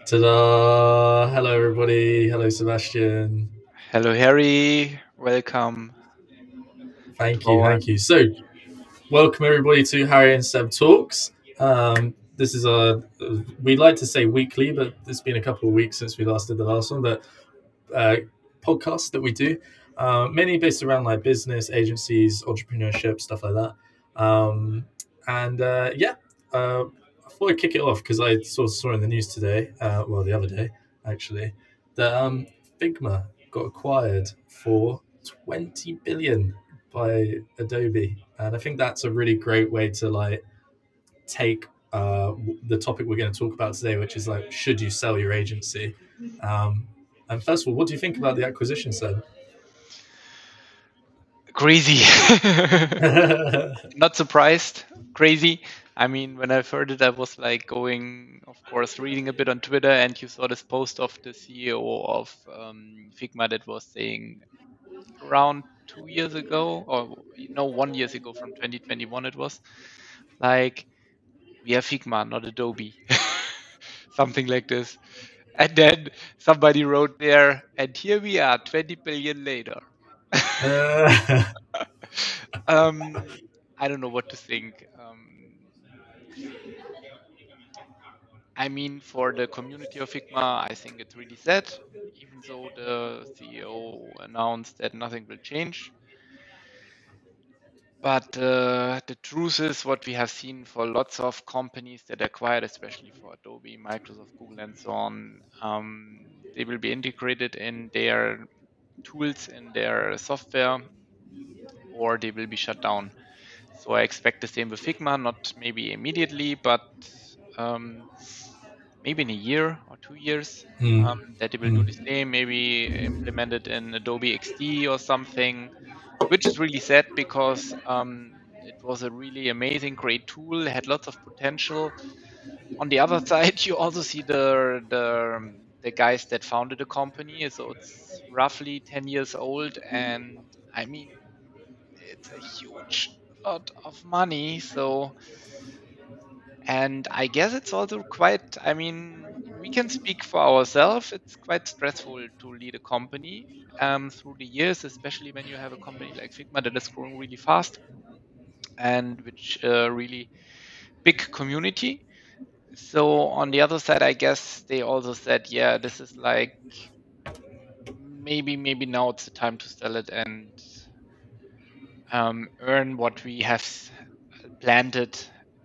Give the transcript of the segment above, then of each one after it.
Ta-da! Hello, everybody. Hello, Sebastian. Hello, Harry. Welcome to Thank you, our. thank you. So, welcome everybody to Harry and Seb Talks. This is we like to say weekly, but it's been a couple of weeks since we last did the last one. But uh, podcast that we do, mainly based around like business, agencies, entrepreneurship, stuff like that. And yeah, I thought I'd kick it off because I saw in the news today, the other day actually, that Figma got acquired for 20 billion by Adobe, and I think that's a really great way to like take the topic we're going to talk about today, which is like, should you sell your agency? Um, and first of all, what do you think about the acquisition, Seb? Crazy. Not surprised. Crazy. I mean, when I heard it, I was like going, of course, reading a bit on Twitter, and you saw this post of the CEO of Figma that was saying around 2 years ago, or no, 1 year ago from 2021, it was like, we are Figma, not Adobe. Something like this. And then somebody wrote there, and here we are, 20 billion later. uh, I don't know what to think. I mean, for the community of Figma, I think it's really sad, even though the CEO announced that nothing will change. But the truth is, what we have seen for lots of companies that acquired, especially for Adobe, Microsoft, Google, and so on, they will be integrated in their tools, in their software, or they will be shut down. So I expect the same with Figma, not maybe immediately, but um, maybe in a year or 2 years, mm, that they will do mm, the same, maybe implement it in Adobe XD or something, which is really sad because it was a really amazing, great tool, had lots of potential. On the other side, you also see the guys that founded the company. So it's roughly 10 years old, and I mean, it's a huge lot of money. So, and I guess it's also quite, I mean, we can speak for ourselves. It's quite stressful to lead a company through the years, especially when you have a company like Figma that is growing really fast and which really big community. So on the other side, I guess they also said, yeah, this is like maybe now it's the time to sell it and earn what we have planted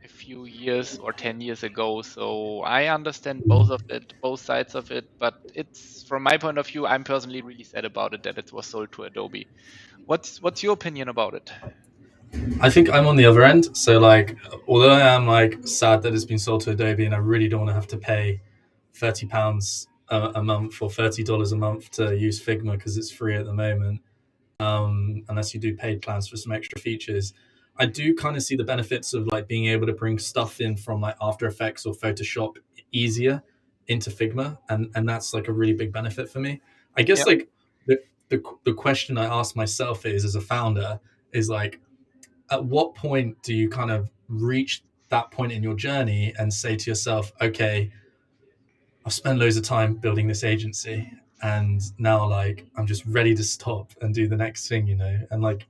a few years or 10 years ago. So I understand both of it, both sides of it, but it's from my point of view, I'm personally really sad about it that it was sold to Adobe. What's your opinion about it? I think I'm on the other end. So, like, although I am like sad that it's been sold to Adobe, and I really don't want to have to pay £30 a month or $30 a month to use Figma because it's free at the moment, unless you do paid plans for some extra features. I do kind of see the benefits of like being able to bring stuff in from like After Effects or Photoshop easier into Figma, and that's like a really big benefit for me. I guess Yeah. like the question I ask myself is, as a founder, is like, at what point do you kind of reach that point in your journey and say to yourself, okay, I've spent loads of time building this agency, and now like I'm just ready to stop and do the next thing, And like,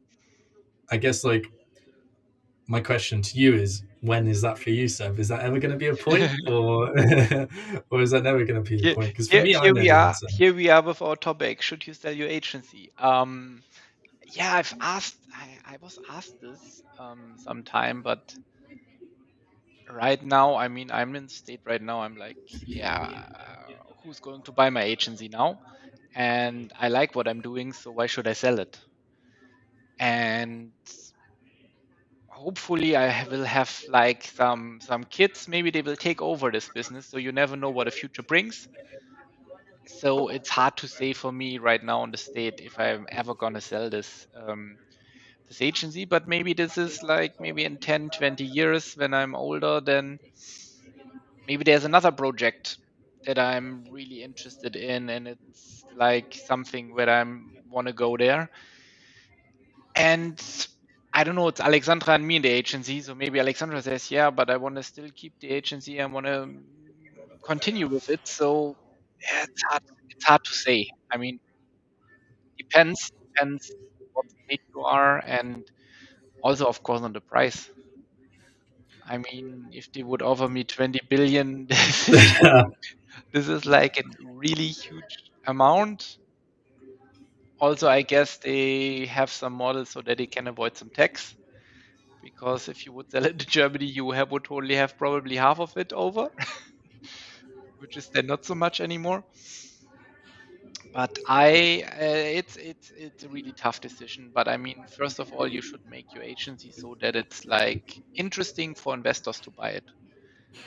I guess like my question to you is, when is that for you, Seb? Is that ever going to be a point, or or is that never going to be a here, point? Because for here, me, I here know we the are. answer. Here we are with our topic. Should you sell your agency? Yeah, I was asked this sometime, but right now, I mean, I'm in state right now. I'm like, yeah, who's going to buy my agency now? And I like what I'm doing, so why should I sell it? And hopefully, will have like some kids. Maybe they will take over this business. So you never know what the future brings. So it's hard to say for me right now in the state if I'm ever gonna sell this agency. But maybe this is like maybe in 10, 20 years when I'm older, then maybe there's another project that I'm really interested in, and it's like something where I want to go there. And I don't know, it's Alexandra and me in the agency. So maybe Alexandra says, yeah, but I want to still keep the agency. I want to continue with it. So yeah, it's hard to say. I mean, depends what state you are, and also of course on the price. I mean, if they would offer me 20 billion, this is like a really huge amount. Also, I guess they have some models so that they can avoid some tax. Because if you would sell it to Germany, would only have probably half of it over, which is then not so much anymore. But it's a really tough decision. But I mean, first of all, you should make your agency so that it's like interesting for investors to buy it.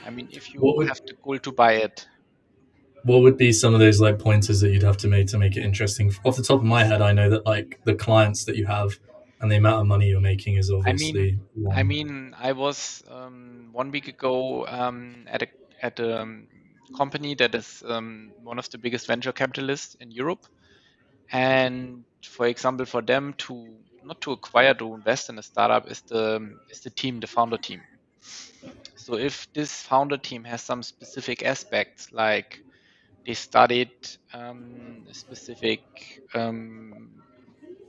I mean, if you what would have the goal to buy it, what would be some of those like pointers that you'd have to make it interesting? Off the top of my head, I know that like the clients that you have and the amount of money you're making is I mean, obviously one. I was 1 week ago at a company that is one of the biggest venture capitalists in Europe. And for example, for them to not to acquire to invest in a startup is the team, the founder team. So if this founder team has some specific aspects, like they studied a specific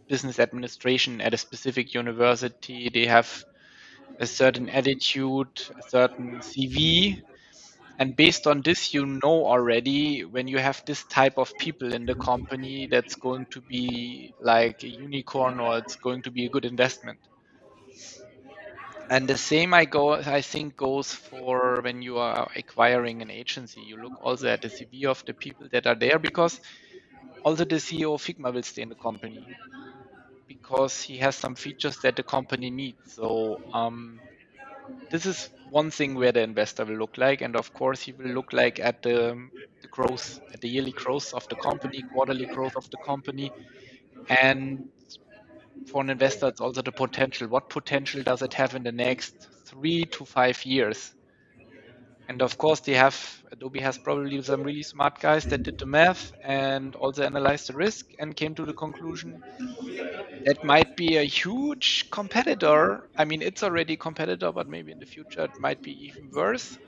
business administration at a specific university, they have a certain attitude, a certain CV, and based on this, you know already when you have this type of people in the company that's going to be like a unicorn or it's going to be a good investment. And the same I think goes for when you are acquiring an agency. You look also at the CV of the people that are there, because also the CEO of Figma will stay in the company because he has some features that the company needs. So this is one thing where the investor will look like, and of course he will look like at the growth, at the yearly growth of the company, quarterly growth of the company, and for an investor it's also the potential. What potential does it have in the next 3 to 5 years? And of course Adobe has probably some really smart guys that did the math and also analyzed the risk and came to the conclusion that might be a huge competitor. I mean, it's already a competitor, but maybe in the future it might be even worse.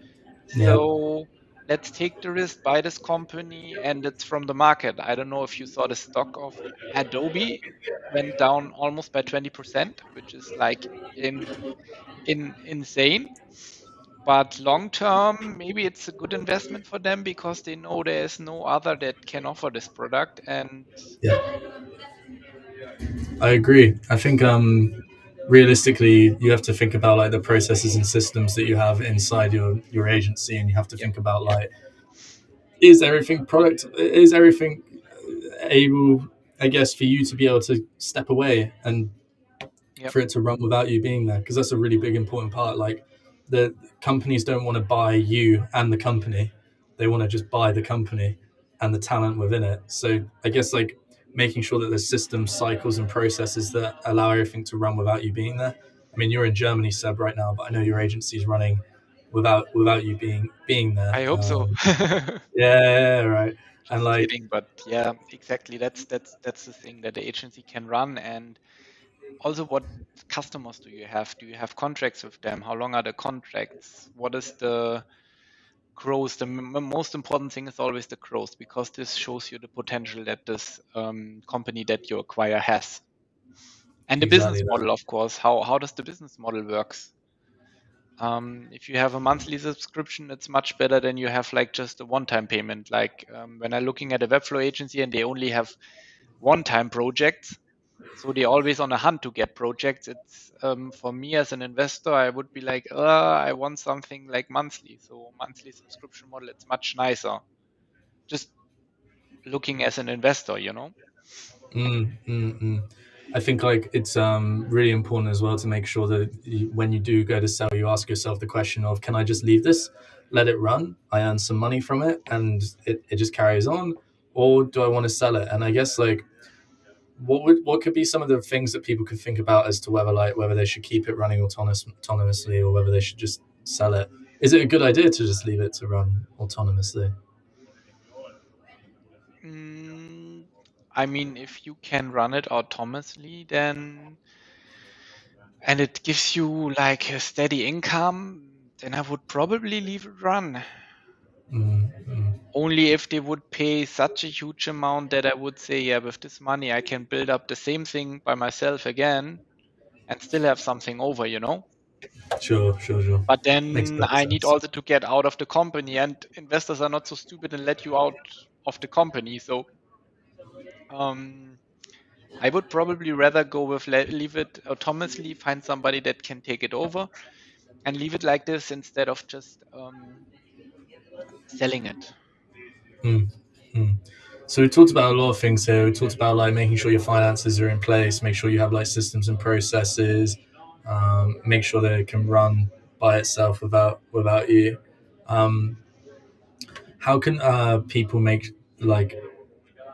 Yeah, So let's take the risk, buy this company, and it's from the market. I don't know if you saw the stock of Adobe went down almost by 20%, which is like insane. But long term, maybe it's a good investment for them because they know there is no other that can offer this product. And yeah, I agree. I think realistically, you have to think about like the processes and systems that you have inside your agency, and you have to yep, think about like is everything able, I guess, for you to be able to step away and yep, for it to run without you being there, because that's a really big important part. Like the companies don't want to buy you and the company, they want to just buy the company and the talent within it. So I guess like making sure that there's systems, cycles, and processes that allow everything to run without you being there. I mean, you're in Germany, Seb, right now, but I know your agency is running without you being there. I hope so. Yeah, right. And Just like, kidding, but yeah, exactly. That's the thing that the agency can run. And also, what customers do you have? Do you have contracts with them? How long are the contracts? What is the growth? The most important thing is always the growth, because this shows you the potential that this company that you acquire has. And the business exactly that. model, of course. How does the business model works? If you have a monthly subscription, it's much better than you have like just a one-time payment. Like when I'm looking at a Webflow agency and they only have one-time projects, so they're always on a hunt to get projects. It's for me as an investor, I would be like, I want something like monthly. So monthly subscription model, it's much nicer. Just looking as an investor, you know. I think like it's really important as well to make sure that when you do go to sell, you ask yourself the question of, can I just leave this, let it run, I earn some money from it, and it just carries on, or do I want to sell it? And I guess like what could be some of the things that people could think about as to whether they should keep it running autonomously or whether they should just sell it? Is it a good idea to just leave it to run autonomously? Mm, I mean, if you can run it autonomously, then and it gives you like a steady income, then I would probably leave it run. Mm, mm. Only if they would pay such a huge amount that I would say, yeah, with this money, I can build up the same thing by myself again and still have something over, you know? Sure, sure, sure. But Makes then perfect I need sense. also to get out of the company, and investors are not so stupid and let you out of the company. So um, I would probably rather go with leave it autonomously, find somebody that can take it over, and leave it like this instead of just selling it. Mm, mm. So we talked about a lot of things here. We talked about like making sure your finances are in place, make sure you have like systems and processes, make sure that it can run by itself without you. Um, how can people make like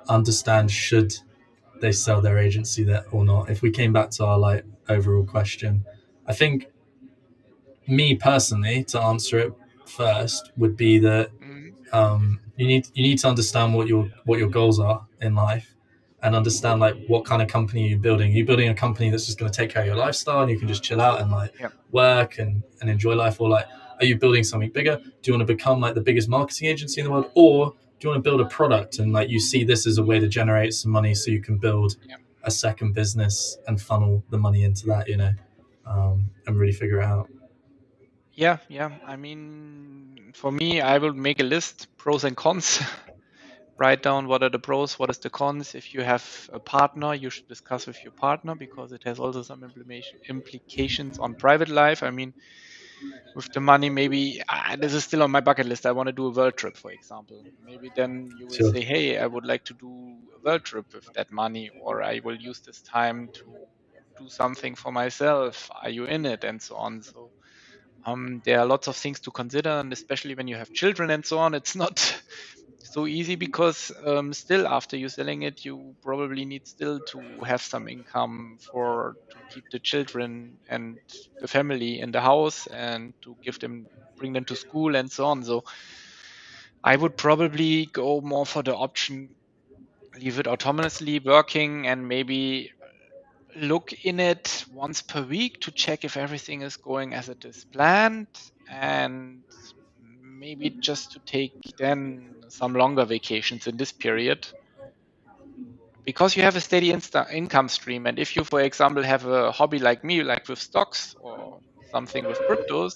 understand should they sell their agency that or not? If we came back to our like overall question, I think me personally to answer it first would be that Mhm. you need to understand what your goals are in life and understand like what kind of company you're building. You're building a company that's just going to take care of your lifestyle and you can just chill out and like Yeah, work and enjoy life, or like are you building something bigger? Do you want to become like the biggest marketing agency in the world, or do you want to build a product and like you see this as a way to generate some money so you can build yeah, a second business and funnel the money into that, and really figure it out. yeah, yeah. I mean, for me, I will make a list, pros and cons. Write down what are the pros, what is the cons. If you have a partner, you should discuss with your partner because it has also some implications on private life. I mean, with the money, maybe this is still on my bucket list. I want to do a world trip, for example. Maybe then you will Sure. say, hey, I would like to do a world trip with that money, or I will use this time to do something for myself. Are you in it? And so on. So there are lots of things to consider, and especially when you have children and so on, it's not so easy because still after you selling it, you probably need still to have some income for to keep the children and the family in the house and to bring them to school and so on. So I would probably go more for the option, leave it autonomously working and maybe look in it once per week to check if everything is going as it is planned, and maybe just to take then some longer vacations in this period because you have a steady income stream. And if you, for example, have a hobby like me, like with stocks or something with cryptos,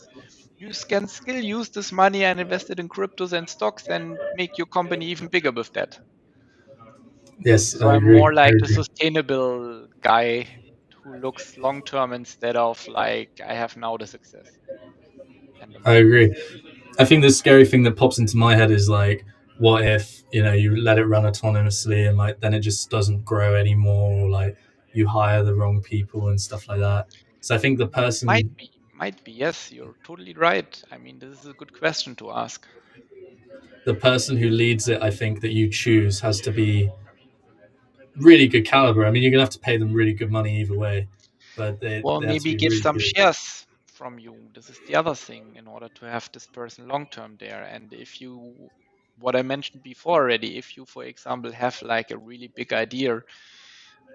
you can still use this money and invest it in cryptos and stocks and make your company even bigger with that. Yes, So I I'm agree. more I like the agree. sustainable guy who looks long term instead of like I have now the success and the I money. agree. I think the scary thing that pops into my head is like, what if you let it run autonomously and like then it just doesn't grow anymore, or like you hire the wrong people and stuff like that. So I think the Might person be, might be. Yes, you're totally right. I mean, this is a good question to ask. the person who leads it, I think that you choose has to be really good caliber. I mean, you're gonna have to pay them really good money either way, but they Well, they have to maybe be give really some good. shares from you. This is the other thing in order to have this person long term there. And if you, what I mentioned before already, if you, for example, have like a really big idea,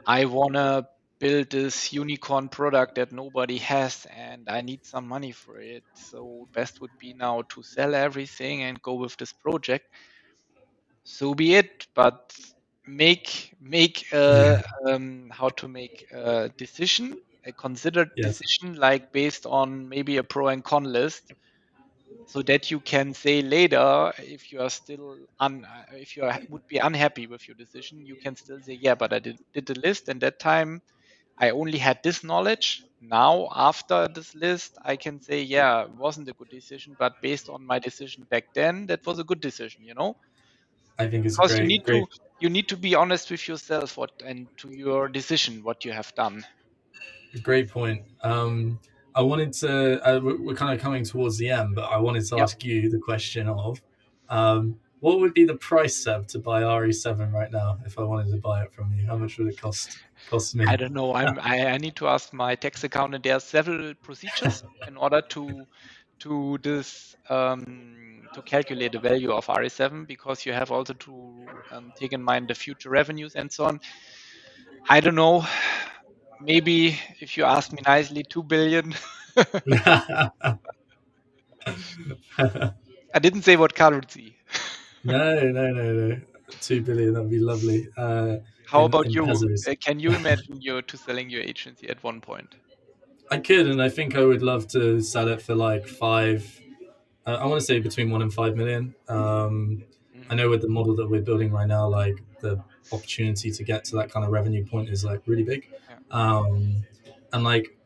I want to build this unicorn product that nobody has and I need some money for it. So best would be now to sell everything and go with this project. So be it, but make Yeah, how to make a decision, a considered yeah. decision, like based on maybe a pro and con list, so that you can say later if you are still if you would be unhappy with your decision, you can still say, yeah, but I did the list and that time I only had this knowledge. Now after this list, I can say, yeah, it wasn't a good decision, but based on my decision back then, that was a good decision, you know? I think it's a Because great, great, you need to be honest with yourself what and to your decision what you have done. great point. I wanted to. We're kind of coming towards the end, but I wanted to Yeah. ask you the question of, what would be the price, Seb, to buy RE7 right now if I wanted to buy it from you? How much would it cost I me? don't know. I need to ask my tax accountant. There are several procedures in order to this to calculate the value of RE7 because you have also to take in mind the future revenues and so on. I don't know. Maybe if you ask me nicely, 2 billion. I didn't say what currency. No, no, no, no. 2 billion, that'd be lovely. How about In you? pesos. Can you imagine you to selling your agency at one point? I could, and I think I would love to sell it for like five. I want to say between 1 and 5 million. I Mhm. know with the model that we're building right now, like the opportunity to get to that kind of revenue point is like really big. Yeah. Um, and like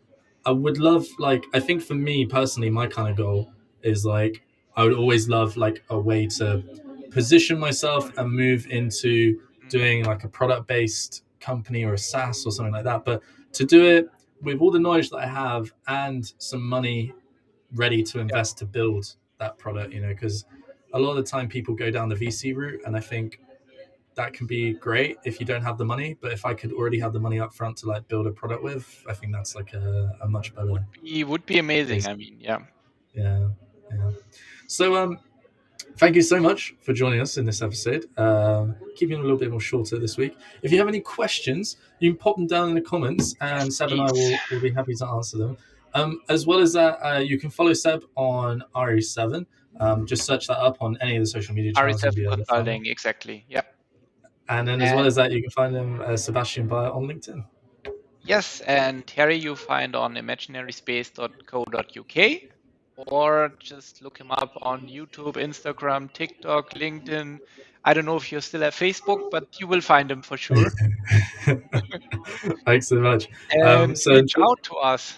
I would love, like, I think for me personally, my kind of goal is like I would always love like a way to position myself and move into Mhm. doing like a product based company or a SaaS or something like that. But to do it with all the knowledge that I have and some money ready to Yeah. invest to build that product, because a lot of the time people go down the VC route, and I think that can be great if you don't have the money. But if I could already have the money up front to like build a product with, I think that's like a much Would better be amazing. place. I mean, yeah. Yeah, yeah. So thank you so much for joining us in this episode. Keeping it a little bit more shorter this week. If you have any questions, you can pop them down in the comments, Yes, and Seb and I please. will be happy to answer them. As well as that, you can follow Seb on RE7. Just search that up on any of the social media channels. You'll RE7 be able to find him. Consulting, exactly. Yeah. And then, as well And as that, you can find him, Sebastian Bayer, on LinkedIn. yes, and Harry you find on imaginaryspace.co.uk or just look him up on YouTube, Instagram, TikTok, LinkedIn. I don't know if you still have Facebook, but you will find him for sure. Thanks so much. And So reach out to us.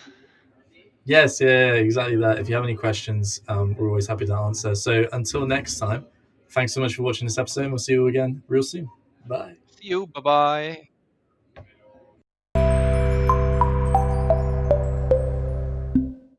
yes, yeah, yeah, exactly that. If you have any questions, we're always happy to answer. So until next time, thanks so much for watching this episode, and we'll see you again real soon. Bye. See you. Bye bye.